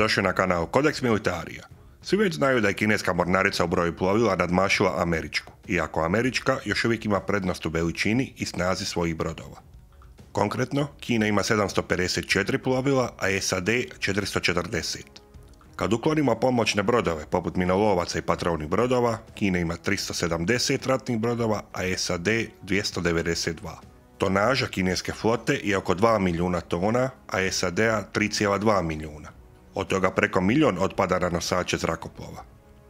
Dobrodošli na kanal Codex Militarija. Svi već znaju da je kineska mornarica u broju plovila nadmašila američku, iako američka još uvijek ima prednost u veličini i snazi svojih brodova. Konkretno, Kina ima 754 plovila, a SAD 440. Kad uklonimo pomoćne brodove poput minolovaca i patrolnih brodova, Kina ima 370 ratnih brodova, a SAD 292. Tonaža kineske flote je oko 2 milijuna tona, a SAD-a 3,2 milijuna. Od toga preko milijun otpada na nosače zrakoplova.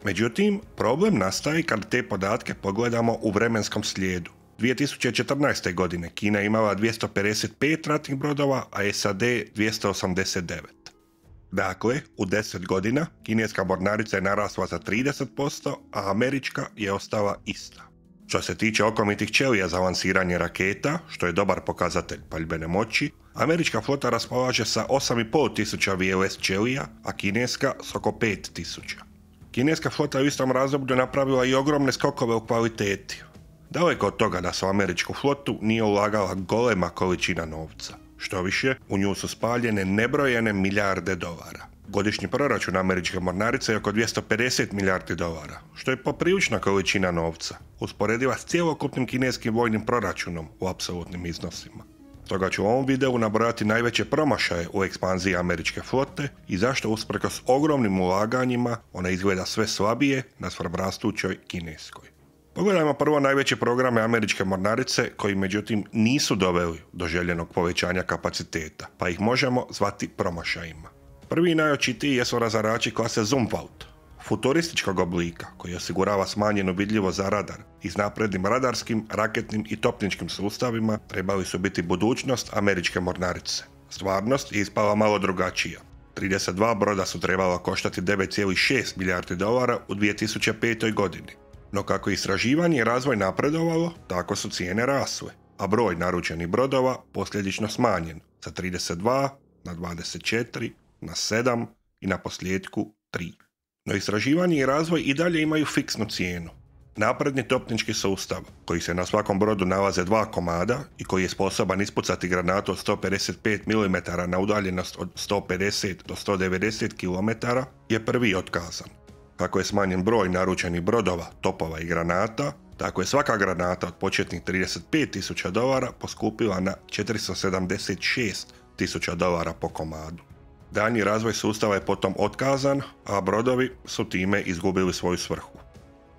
Međutim, problem nastaje kad te podatke pogledamo u vremenskom slijedu. 2014. godine Kina je imala 255 ratnih brodova, a SAD 289. Dakle, u 10 godina kineska mornarica je narasla za 30%, a američka je ostala ista. Što se tiče okomitih ćelija za lansiranje raketa, što je dobar pokazatelj paljbene moći, američka flota raspolaže sa 8.500 VLS ćelija, a kineska s oko 5.000. Kineska flota je u istom razdoblju napravila i ogromne skokove u kvaliteti. Daleko od toga da se u američku flotu nije ulagala golema količina novca. Štoviše, u nju su spaljene nebrojene milijarde dolara. Godišnji proračun američke mornarice je oko 250 milijardi dolara, što je poprilična količina novca, usporediva s cjelokupnim kineskim vojnim proračunom u apsolutnim iznosima. Stoga ću u ovom videu nabrojati najveće promašaje u ekspanziji američke flote i zašto usprkos ogromnim ulaganjima ona izgleda sve slabije naspram rastućoj kineskoj. Pogledajmo prvo najveće programe američke mornarice koji međutim nisu doveli do željenog povećanja kapaciteta, pa ih možemo zvati promašajima. Prvi i najočitiji jesu razarači klase Zumwalt, futurističkog oblika koji osigurava smanjenu vidljivost za radar i s naprednim radarskim, raketnim i topničkim sustavima trebali su biti budućnost američke mornarice. Stvarnost je ispala malo drugačija. 32 broda su trebala koštati 9,6 milijardi dolara u 2005. godini. No kako je istraživanje i razvoj napredovalo, tako su cijene rasle, a broj naručenih brodova posljedično smanjen sa 32 na 24, na 7 i na posljedku 3. No istraživanje i razvoj i dalje imaju fiksnu cijenu. Napredni topnički sustav, koji se na svakom brodu nalaze 2 komada i koji je sposoban ispucati granatu od 155 mm na udaljenost od 150 do 190 km, je prvi otkazan. Kako je smanjen broj naručenih brodova, topova i granata, tako je svaka granata od početnih $35.000 poskupila na $476.000 po komadu. Daljnji razvoj sustava je potom otkazan, a brodovi su time izgubili svoju svrhu.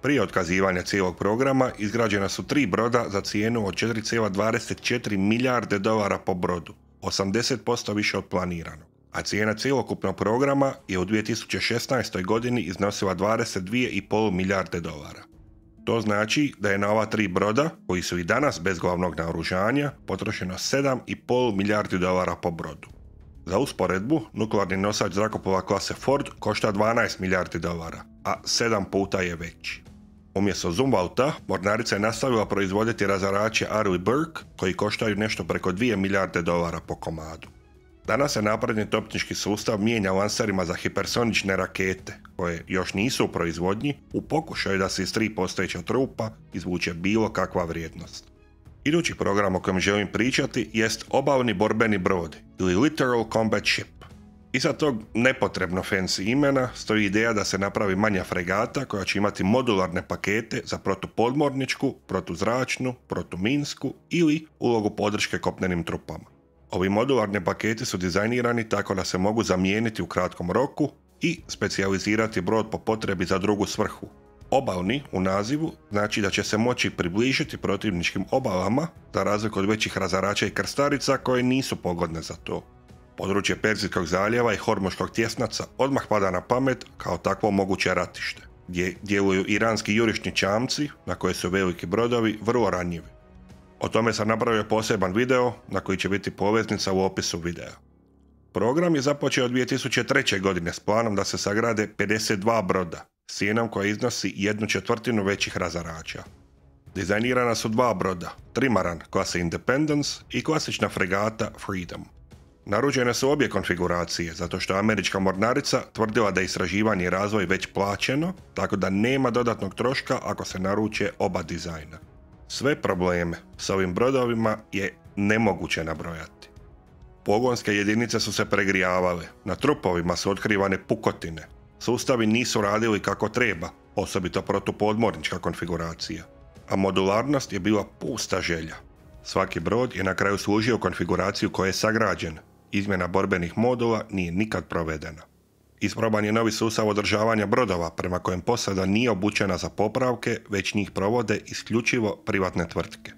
Prije otkazivanja cijelog programa izgrađena su 3 broda za cijenu od $4,24 milijarde po brodu, 80% više od planiranog. A cijena cjelokupnog programa je u 2016. godini iznosila $22,5 milijarde. To znači da je na ova 3 broda, koji su i danas bez glavnog naoružanja, potrošeno $7,5 milijardi po brodu. Za usporedbu, nuklearni nosač zrakoplova klase Ford košta $12 milijardi, a 7 puta je veći. Umjesto Zumwalta, mornarica je nastavila proizvoditi razarače Arleigh Burke, koji koštaju nešto preko $2 milijarde po komadu. Danas se napredni topnički sustav mijenja lanserima za hipersonične rakete, koje još nisu u proizvodnji, u pokušaju da se iz 3 postojeća trupa izvuče bilo kakva vrijednost. Idući program o kojem želim pričati jest obalni borbeni brod, ili Littoral Combat Ship. Iza tog nepotrebno fancy imena stoji ideja da se napravi manja fregata koja će imati modularne pakete za protupodmorničku, protuzračnu, protuminsku ili ulogu podrške kopnenim trupama. Ovi modularni paketi su dizajnirani tako da se mogu zamijeniti u kratkom roku i specijalizirati brod po potrebi za drugu svrhu. Obalni u nazivu znači da će se moći približiti protivničkim obalama za razliku od većih razarača i krstarica koje nisu pogodne za to. Područje Perzijskog zaljeva i Hormuškog tjesnaca odmah pada na pamet kao takvo moguće ratište, gdje djeluju iranski jurišni čamci na koje su veliki brodovi vrlo ranjivi. O tome sam napravio poseban video na koji će biti poveznica u opisu videa. Program je započeo 2003. godine s planom da se sagrade 52 broda, s cijenom koja iznosi 1/4 većih razarača. Dizajnirana su 2 broda, trimaran klase Independence i klasična fregata Freedom. Naručene su obje konfiguracije zato što američka mornarica tvrdila da je istraživanje i razvoj već plaćeno, tako da nema dodatnog troška ako se naruče oba dizajna. Sve probleme s ovim brodovima je nemoguće nabrojati. Pogonske jedinice su se pregrijavale, na trupovima su otkrivane pukotine, sustavi nisu radili kako treba, osobito protupodmornička konfiguracija, a modularnost je bila pusta želja. Svaki brod je na kraju služio konfiguraciju koja je sagrađena, izmjena borbenih modula nije nikad provedena. Isproban je novi sustav održavanja brodova prema kojem posada nije obučena za popravke, već njih provode isključivo privatne tvrtke.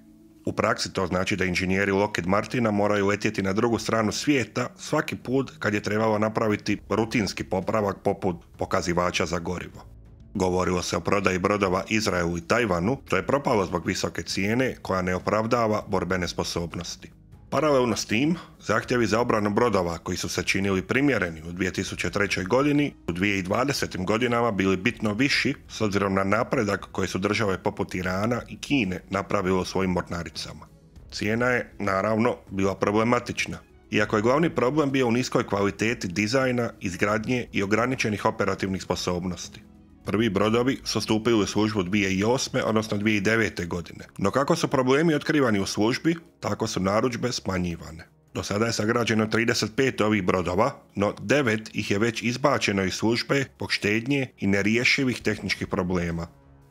U praksi to znači da inženjeri Lockheed Martina moraju letjeti na drugu stranu svijeta svaki put kad je trebalo napraviti rutinski popravak poput pokazivača za gorivo. Govorilo se o prodaji brodova Izraelu i Tajvanu, što je propalo zbog visoke cijene koja ne opravdava borbene sposobnosti. Paralelno s tim, zahtjevi za obranu brodova koji su se činili primjereni u 2003. godini, u 2020. godinama bili bitno viši s obzirom na napredak koje su države poput Irana i Kine napravile u svojim mornaricama. Cijena je, naravno, bila problematična, iako je glavni problem bio u niskoj kvaliteti dizajna, izgradnje i ograničenih operativnih sposobnosti. Prvi brodovi su stupili u službu 2008. odnosno 2009. godine, no kako su problemi otkrivani u službi, tako su narudžbe smanjivane. Do sada je sagrađeno 35 ovih brodova, no 9 ih je već izbačeno iz službe zbog štednje i neriješivih tehničkih problema.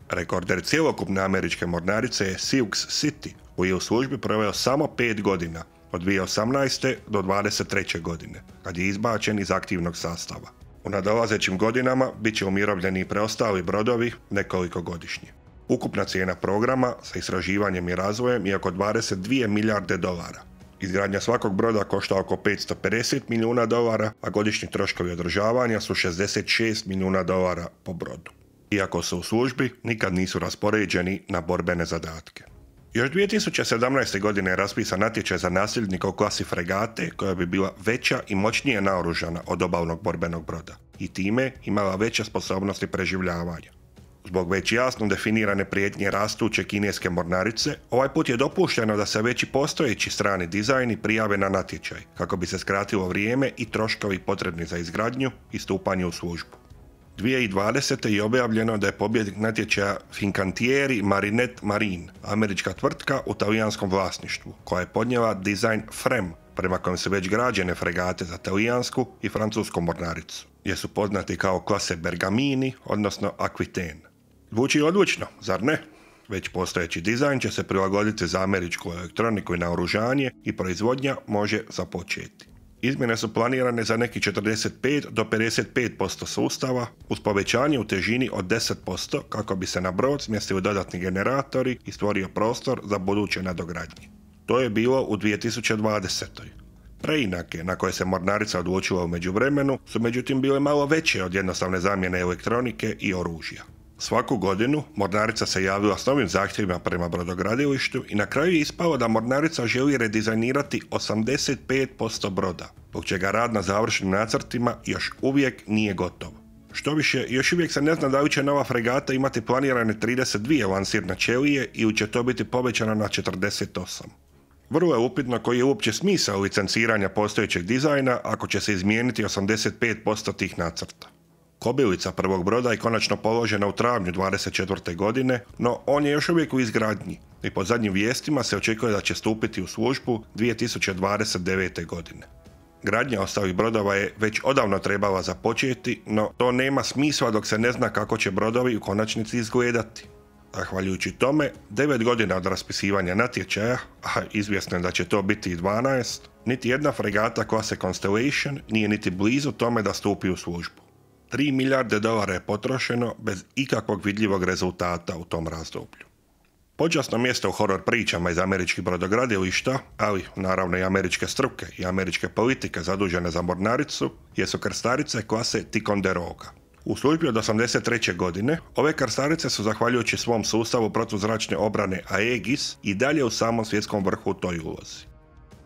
Rekorder cjelokupne američke mornarice je Sioux City, koji je u službi proveo samo 5 godina, od 2018. do 2023. godine, kad je izbačen iz aktivnog sastava. U nadolazećim godinama bit će umirovljeni i preostali brodovi nekoliko godišnje. Ukupna cijena programa sa istraživanjem i razvojem je oko 22 milijarde dolara. Izgradnja svakog broda košta oko 550 milijuna dolara, a godišnji troškovi održavanja su 66 milijuna dolara po brodu. Iako su u službi, nikad nisu raspoređeni na borbene zadatke. Još 2017. godine je raspisan natječaj za nasljednika u klasi fregate koja bi bila veća i moćnije naoružana od obalnog borbenog broda i time imala veće sposobnosti preživljavanja. Zbog već jasno definirane prijetnje rastuće kineske mornarice, ovaj put je dopušteno da se već i postojeći strani dizajni prijave na natječaj, kako bi se skratilo vrijeme i troškovi potrebni za izgradnju i stupanje u službu. 2020. je objavljeno da je pobjednik natječaja Fincantieri Marinette Marine, američka tvrtka u talijanskom vlasništvu, koja je podnijela dizajn FREM, prema kojem su već građene fregate za talijansku i francusku mornaricu, jer su poznati kao klase Bergamini, odnosno Aquitaine. Zvuči odlično, zar ne? Već postojeći dizajn će se prilagoditi za američku elektroniku i naoružanje i proizvodnja može započeti. Izmjene su planirane za neki 45 do 55% sustava uz povećanje u težini od 10% kako bi se na brod smjestili dodatni generatori i stvorio prostor za buduće nadogradnje. To je bilo u 2020. Preinake na koje se mornarica odlučila u međuvremenu su međutim bile malo veće od jednostavne zamjene elektronike i oružja. Svaku godinu mornarica se javila s novim zahtjevima prema brodogradilištu i na kraju je ispalo da mornarica želi redizajnirati 85% broda, zbog čega rad na završenim nacrtima još uvijek nije gotov. Štoviše, još uvijek se ne zna da li će nova fregata imati planirane 32 lansirne ćelije ili će to biti povećano na 48. Vrlo je upitno koji je uopće smisao licenciranja postojećeg dizajna ako će se izmijeniti 85% tih nacrta. Kobilica prvog broda je konačno položena u travnju 2024. godine, no on je još uvijek u izgradnji i po zadnjim vijestima se očekuje da će stupiti u službu 2029. godine. Gradnja ostalih brodova je već odavno trebala započeti, no to nema smisla dok se ne zna kako će brodovi u konačnici izgledati. Zahvaljujući tome, 9 godina od raspisivanja natječaja, a izvjesno je da će to biti i 12, niti jedna fregata klase Constellation nije niti blizu tome da stupi u službu. 3 milijarde dolara je potrošeno bez ikakvog vidljivog rezultata u tom razdoblju. Počasno mjesto u horor pričama iz američkih brodogradilišta, ali naravno i američke struke i američke politike zadužene za mornaricu, jesu krstarice klase Ticonderoga. U službi od 1983. godine, ove krstarice su zahvaljujući svom sustavu protuzračne obrane Aegis i dalje u samom svjetskom vrhu u toj ulozi.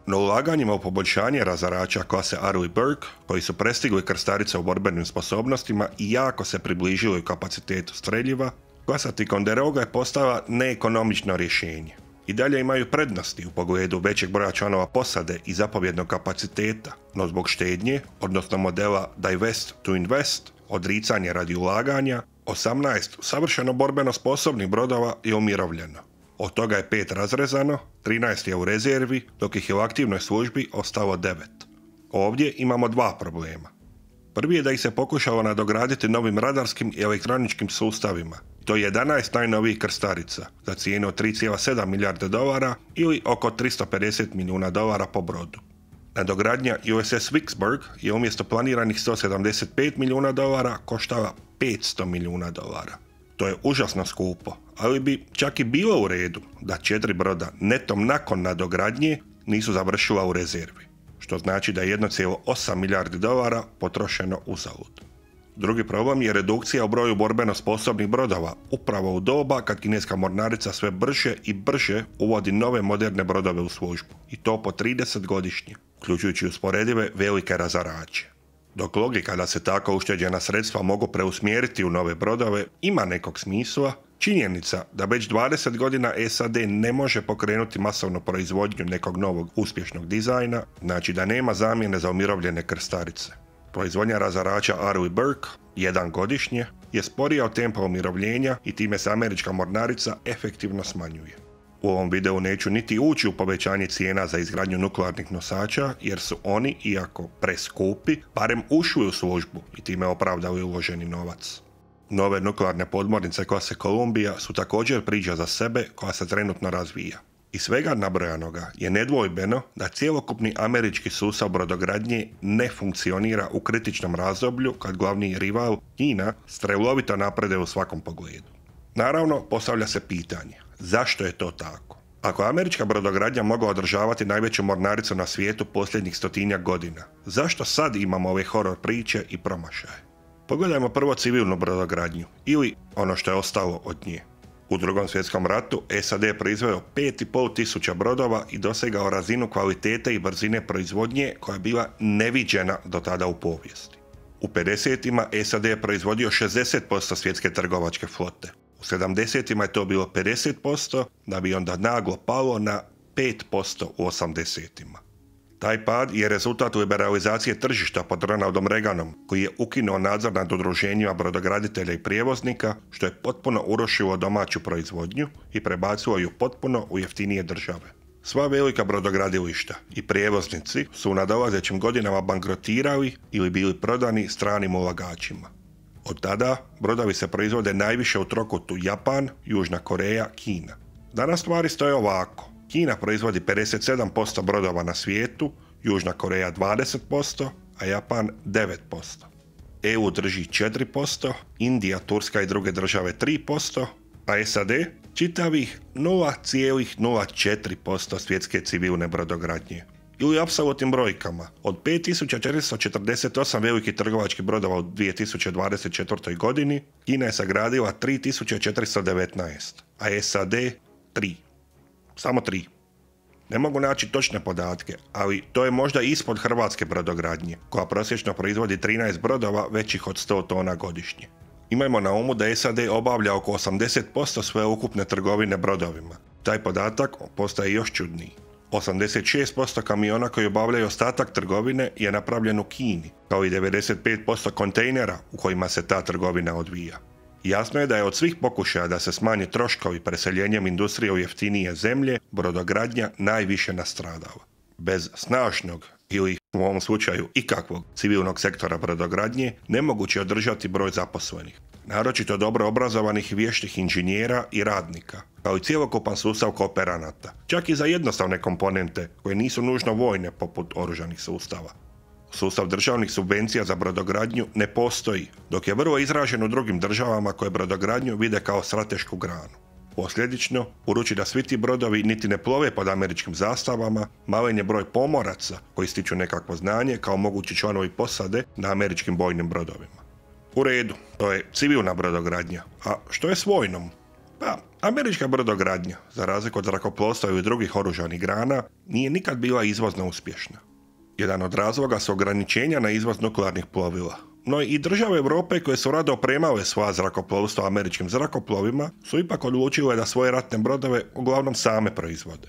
No ulaganjima u poboljšanje razarača klase Arleigh Burke, koji su prestigli krstarice u borbenim sposobnostima i jako se približili u kapacitetu streljiva, klasa Ticonderoga je postala neekonomično rješenje. I dalje imaju prednosti u pogledu većeg broja članova posade i zapovjednog kapaciteta, no zbog štednje, odnosno modela Divest to Invest, odricanje radi ulaganja, 18 savršeno borbeno sposobnih brodova je umirovljeno. Od toga je 5 razrezano, 13 je u rezervi, dok ih je u aktivnoj službi ostalo 9. Ovdje imamo 2 problema. Prvi je da ih se pokušalo nadograditi novim radarskim i elektroničkim sustavima. To je 11 najnovijih krstarica za cijenu od 3,7 milijarde dolara ili oko 350 milijuna dolara po brodu. Nadogradnja USS Vicksburg je umjesto planiranih 175 milijuna dolara koštala 500 milijuna dolara. To je užasno skupo, ali bi čak i bilo u redu da 4 broda netom nakon nadogradnje nisu završila u rezervi, što znači da je 1,8 milijardi dolara potrošeno uzalud. Drugi problem je redukcija u broju borbeno sposobnih brodova, upravo u doba kad kineska mornarica sve brže i brže uvodi nove moderne brodove u službu, i to po 30 godišnje, uključujući usporedive velike razarače. Dok logika da se tako ušteđena sredstva mogu preusmjeriti u nove brodove ima nekog smisla, činjenica da već 20 godina SAD ne može pokrenuti masovnu proizvodnju nekog novog uspješnog dizajna, znači da nema zamjene za umirovljene krstarice. Proizvodnja razarača Arleigh Burke, 1 godišnje, je sporija od tempa umirovljenja i time se američka mornarica efektivno smanjuje. U ovom videu neću niti ući u povećanje cijena za izgradnju nuklearnih nosača, jer su oni, iako preskupi, barem ušli u službu i time opravdali uloženi novac. Nove nuklearne podmornice klase Columbia su također priča za sebe koja se trenutno razvija. Iz svega nabrojanoga je nedvojbeno da cjelokupni američki sustav brodogradnje ne funkcionira u kritičnom razdoblju kad glavni rival, Kina, strelovito napreduje u svakom pogledu. Naravno, postavlja se pitanje, zašto je to tako? Ako je američka brodogradnja mogla održavati najveću mornaricu na svijetu posljednjih 100-tinjak godina, zašto sad imamo ove horor priče i promašaje? Pogledajmo prvo civilnu brodogradnju, ili ono što je ostalo od nje. U Drugom svjetskom ratu SAD je proizveo 5.500 brodova i dosegao razinu kvalitete i brzine proizvodnje koja je bila neviđena do tada u povijesti. U 50-ima SAD je proizvodio 60% svjetske trgovačke flote. U 70-ima je to bilo 50%, da bi onda naglo palo na 5% u 80-ima. Taj pad je rezultat liberalizacije tržišta pod Ronaldom Reaganom, koji je ukinuo nadzor nad udruženjima brodograditelja i prijevoznika, što je potpuno urušilo domaću proizvodnju i prebacilo ju potpuno u jeftinije države. Sva velika brodogradilišta i prijevoznici su u nadolazećim godinama bankrotirali ili bili prodani stranim ulagačima. Od tada brodovi se proizvode najviše u trokutu Japan, Južna Koreja, Kina. Danas stvari stoje ovako. Kina proizvodi 57% brodova na svijetu, Južna Koreja 20%, a Japan 9%. EU drži 4%, Indija, Turska i druge države 3%, a SAD čitavih 0,04% svjetske civilne brodogradnje. Ili apsolutnim brojkama, od 5448 velikih trgovačkih brodova u 2024. godini, Kina je sagradila 3419, a SAD 3. Samo 3. Ne mogu naći točne podatke, ali to je možda ispod hrvatske brodogradnje, koja prosječno proizvodi 13 brodova većih od 100 tona godišnje. Imajmo na umu da SAD obavlja oko 80% sveukupne trgovine brodovima. Taj podatak postaje još čudniji. 86% kamiona koji obavljaju ostatak trgovine je napravljen u Kini, kao i 95% kontejnera u kojima se ta trgovina odvija. Jasno je da je od svih pokušaja da se smanje troškovi preseljenjem industrije u jeftinije zemlje, brodogradnja najviše nastradala. Bez snažnog ili u ovom slučaju ikakvog civilnog sektora brodogradnje nemoguće je održati broj zaposlenih, naročito dobro obrazovanih i vještih inženjera i radnika, kao i cjelokupan sustav kooperanata, čak i za jednostavne komponente koje nisu nužno vojne poput oružanih sustava. Sustav državnih subvencija za brodogradnju ne postoji, dok je vrlo izražen u drugim državama koje brodogradnju vide kao stratešku granu. Posljedično, budući da svi ti brodovi niti ne plove pod američkim zastavama, malen je broj pomoraca koji stiču nekakvo znanje kao mogući članovi posade na američkim bojnim brodovima. U redu, to je civilna brodogradnja, a što je s vojnom? Pa, američka brodogradnja, za razliku od zrakoplovstva i drugih oružanih grana, nije nikad bila izvozno uspješna. Jedan od razloga su ograničenja na izvoz nuklearnih plovila. No i države Europe koje su rado opremale svoja zrakoplovstva američkim zrakoplovima su ipak odlučile da svoje ratne brodove uglavnom same proizvode.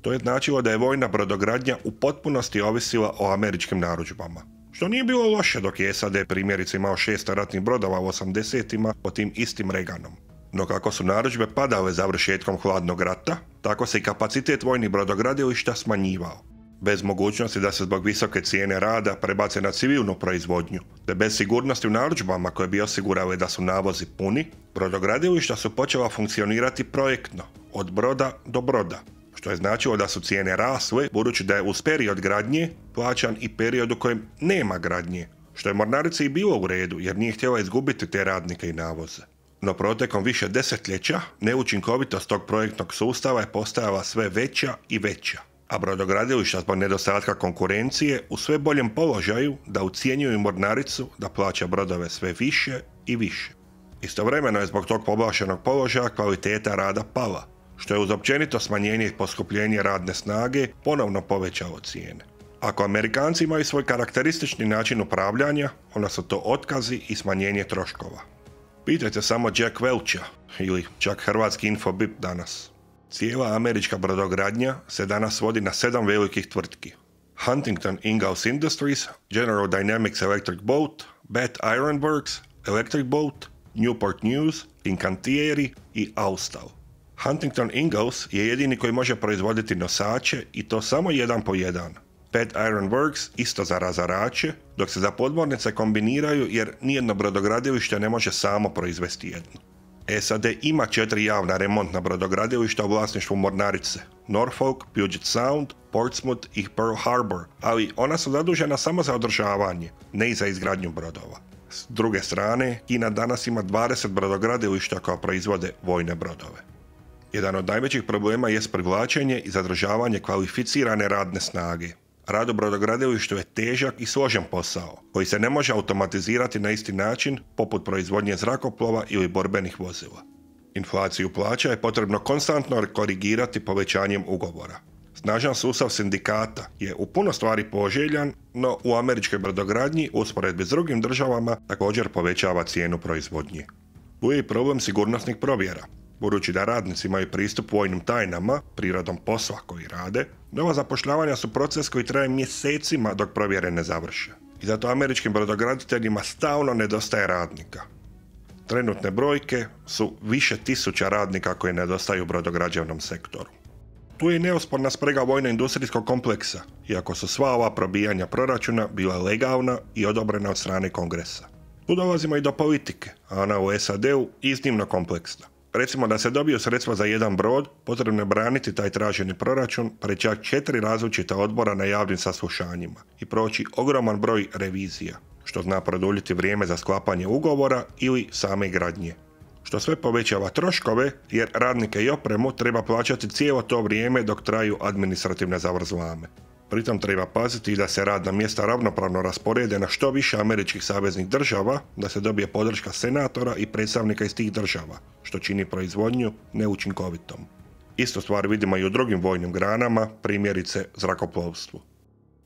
To je značilo da je vojna brodogradnja u potpunosti ovisila o američkim narudžbama. Što nije bilo loše dok je SAD primjerice imao 600 ratnih brodova u 80-ima pod tim istim Reaganom. No kako su narudžbe padale završetkom hladnog rata, tako se i kapacitet vojnih brodogradilišta smanjivao. Bez mogućnosti da se zbog visoke cijene rada prebace na civilnu proizvodnju, te bez sigurnosti u narudžbama koje bi osigurale da su navozi puni, brodogradilišta su počela funkcionirati projektno, od broda do broda, što je značilo da su cijene rasle budući da je uz period gradnje plaćan i period u kojem nema gradnje, što je mornarici i bilo u redu jer nije htjela izgubiti te radnike i navoze. No protekom više desetljeća neučinkovitost tog projektnog sustava je postajala sve veća i veća, a brodogradilišta zbog nedostatka konkurencije u sve boljem položaju da ucjenjuju mornaricu da plaća brodove sve više i više. Istovremeno je zbog tog povlaštenog položaja kvaliteta rada pala, što je uz općenito smanjenje i poskupljenje radne snage ponovno povećalo cijene. Ako Amerikanci imaju svoj karakteristični način upravljanja, onda su to otkazi i smanjenje troškova. Pitajte samo Jack Welcha ili čak hrvatski Infobip danas. Cijela američka brodogradnja se danas vodi na 7 velikih tvrtki. Huntington Ingalls Industries, General Dynamics Electric Boat, Bath Iron Works, Electric Boat, Newport News, Fincantieri i Austal. Huntington Ingalls je jedini koji može proizvoditi nosače i to samo jedan po jedan. Bath Iron Works isto za razarače, dok se za podmornice kombiniraju jer nijedno brodogradilište ne može samo proizvesti jednu. SAD ima 4 javna remontna brodogradilišta u vlasništvu mornarice, Norfolk, Puget Sound, Portsmouth i Pearl Harbor, ali ona su zadužena samo za održavanje, ne i za izgradnju brodova. S druge strane, Kina danas ima 20 brodogradilišta koja proizvode vojne brodove. Jedan od najvećih problema jest privlačenje i zadržavanje kvalificirane radne snage. Rad u brodogradilištu je težak i složen posao, koji se ne može automatizirati na isti način poput proizvodnje zrakoplova ili borbenih vozila. Inflaciju plaća je potrebno konstantno korigirati povećanjem ugovora. Snažan sustav sindikata je u puno stvari poželjan, no u američkoj brodogradnji u usporedbi s drugim državama također povećava cijenu proizvodnje. Tu je i problem sigurnosnih provjera. Budući da radnici imaju pristup vojnim tajnama, prirodom posla koji rade, nova zapošljavanja su proces koji traje mjesecima dok provjere ne završe. I zato američkim brodograditeljima stalno nedostaje radnika. Trenutne brojke su više tisuća radnika koji nedostaju u brodograđevnom sektoru. Tu je i neosporna sprega vojno-industrijskog kompleksa, iako su sva ova probijanja proračuna bila legalna i odobrena od strane Kongresa. Tu dolazimo i do politike, a ona u SAD-u iznimno kompleksna. Recimo da se dobiju sredstva za jedan brod, potrebno je braniti taj traženi proračun pred čak 4 različita odbora na javnim saslušanjima i proći ogroman broj revizija, što zna produljiti vrijeme za sklapanje ugovora ili same gradnje. Što sve povećava troškove jer radnike i opremu treba plaćati cijelo to vrijeme dok traju administrativne zavrzlame. Pritom treba paziti da se radna mjesta ravnopravno rasporede na što više američkih saveznih država, da se dobije podrška senatora i predstavnika iz tih država, što čini proizvodnju neučinkovitom. Istu stvar vidimo i u drugim vojnim granama, primjerice zrakoplovstvu.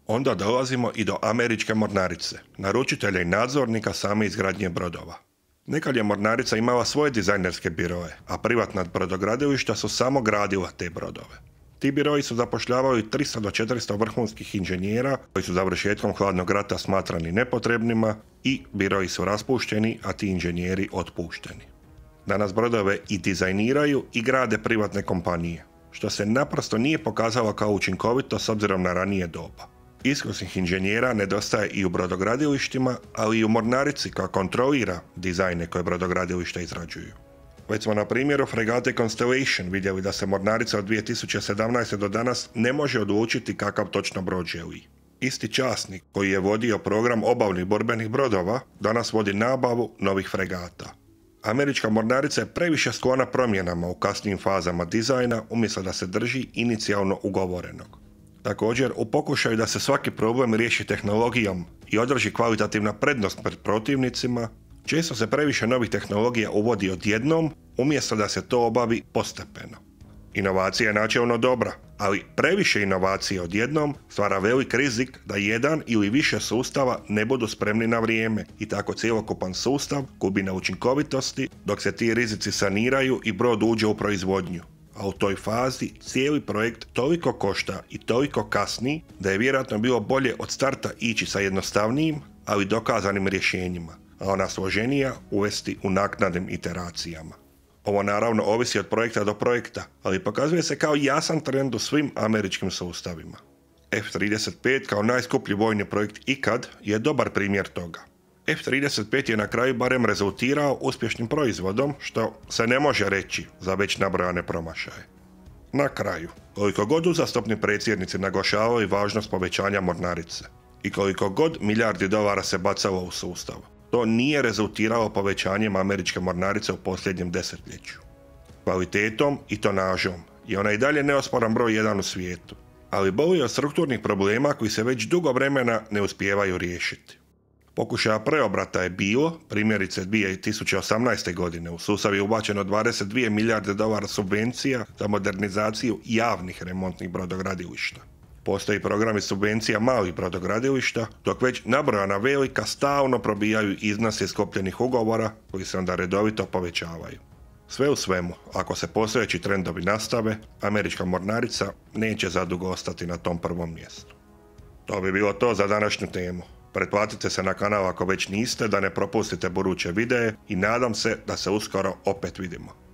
Onda dolazimo i do američke mornarice, naručitelja i nadzornika same izgradnje brodova. Nekad je mornarica imala svoje dizajnerske biroje, a privatna brodogradilišta su samo gradila te brodove. Ti biroji su zapošljavali 300 do 400 vrhunskih inženjera koji su završetkom hladnog rata smatrani nepotrebnima i biroji su raspušteni, a ti inženjeri otpušteni. Danas brodove i dizajniraju i grade privatne kompanije, što se naprosto nije pokazalo kao učinkovito s obzirom na ranije doba. Iskusnih inženjera nedostaje i u brodogradilištima, ali i u mornarici koja kontrolira dizajne koje brodogradilišta izrađuju. Već smo na primjeru fregate Constellation vidjeli da se mornarica od 2017. do danas ne može odlučiti kakav točno brod želi. Isti časnik koji je vodio program obalnih borbenih brodova danas vodi nabavu novih fregata. Američka mornarica je previše sklona promjenama u kasnijim fazama dizajna umjesto da se drži inicijalno ugovorenog. Također, u pokušaju da se svaki problem riješi tehnologijom i održi kvalitativna prednost pred protivnicima, često se previše novih tehnologija uvodi odjednom, umjesto da se to obavi postepeno. Inovacija je načelno dobra, ali previše inovacije odjednom stvara velik rizik da jedan ili više sustava ne budu spremni na vrijeme i tako cjelokupan sustav gubi na učinkovitosti dok se ti rizici saniraju i brod uđe u proizvodnju. A u toj fazi cijeli projekt toliko košta i toliko kasni da je vjerojatno bilo bolje od starta ići sa jednostavnijim, ali dokazanim rješenjima, a ona složenija uvesti u naknadnim iteracijama. Ovo naravno ovisi od projekta do projekta, ali pokazuje se kao jasan trend u svim američkim sustavima. F-35 kao najskuplji vojni projekt ikad je dobar primjer toga. F-35 je na kraju barem rezultirao uspješnim proizvodom, što se ne može reći za već nabrojane promašaje. Na kraju, koliko god uzastopni predsjednici naglašavaju važnost povećanja mornarice i koliko god milijardi dolara se bacalo u sustav, to nije rezultiralo povećanjem američke mornarice u posljednjem desetljeću. Kvalitetom i tonažom je ona i dalje neosporan broj 1 u svijetu, ali boli od strukturnih problema koji se već dugo vremena ne uspijevaju riješiti. Pokušaja preobrata je bilo, primjerice 2018. godine u sustav je ubačeno 22 milijarde dolara subvencija za modernizaciju javnih remontnih brodogradilišta. Postoji programi subvencija malih brodogradilišta, dok već nabrojana velika stalno probijaju iznose sklopljenih ugovora koji se onda redovito povećavaju. Sve u svemu, ako se postojeći trendovi nastave, američka mornarica neće zadugo ostati na tom prvom mjestu. To bi bilo to za današnju temu. Pretplatite se na kanal ako već niste da ne propustite buduće videe i nadam se da se uskoro opet vidimo.